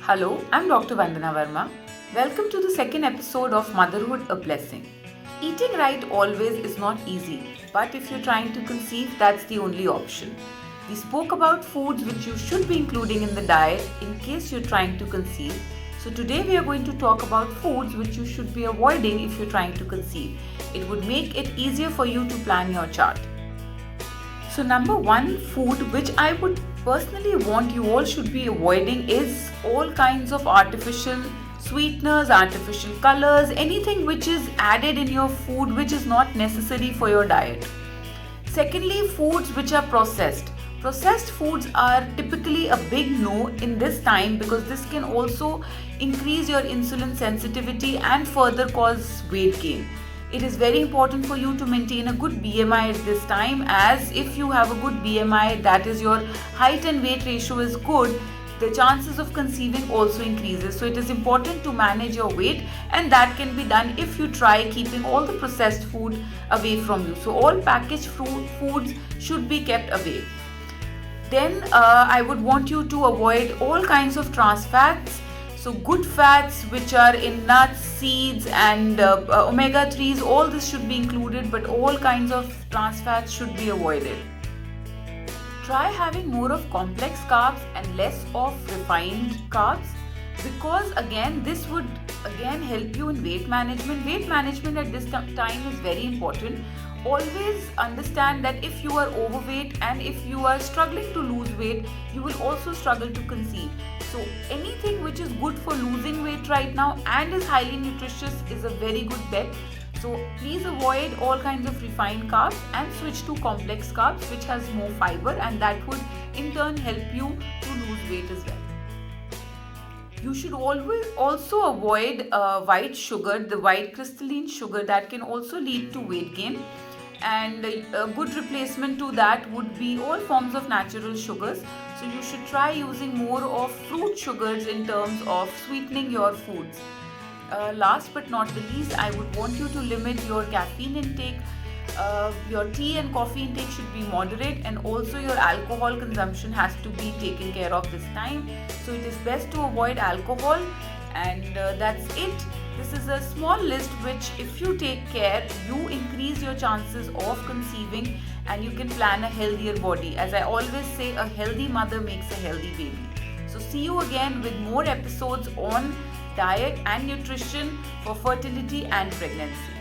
Hello, I'm Dr. Vandana Verma. Welcome to the second episode of Motherhood a Blessing. Eating right always is not easy, but if you're trying to conceive, that's the only option. We spoke about foods which you should be including in the diet in case you're trying to conceive. So today we are going to talk about foods which you should be avoiding if you're trying to conceive. It would make it easier for you to plan your chart. So number one food which I would personally want you all should be avoiding is all kinds of artificial sweeteners, artificial colors, anything which is added in your food which is not necessary for your diet. Secondly, foods which are processed. Processed foods are typically a big no in this time because this can also increase your insulin sensitivity and further cause weight gain. It is very important for you to maintain a good BMI at this time, as if you have a good BMI, that is your height and weight ratio is good, the chances of conceiving also increases. So it is important to manage your weight, and that can be done if you try keeping all the processed food away from you. So all packaged foods should be kept away. Then I would want you to avoid all kinds of trans fats. So good fats which are in nuts, seeds and omega 3s, all this should be included, but all kinds of trans fats should be avoided. Try having more of complex carbs and less of refined carbs, because again this would again help you in weight management. Weight management at this time is very important. Always understand that if you are overweight and if you are struggling to lose weight, you will also struggle to conceive. So anything which is good for losing weight right now and is highly nutritious is a very good bet. So please avoid all kinds of refined carbs and switch to complex carbs which has more fiber, and that would in turn help you to lose weight as well. You should always also avoid white sugar, the white crystalline sugar that can also lead to weight gain. And a good replacement to that would be all forms of natural sugars. So you should try using more of fruit sugars in terms of sweetening your foods. Last but not the least, I would want you to limit your caffeine intake. Your tea and coffee intake should be moderate, and also your alcohol consumption has to be taken care of this time. So it is best to avoid alcohol, and that's it. This is a small list which, if you take care, you increase your chances of conceiving and you can plan a healthier body. As I always say, a healthy mother makes a healthy baby. So see you again with more episodes on diet and nutrition for fertility and pregnancy.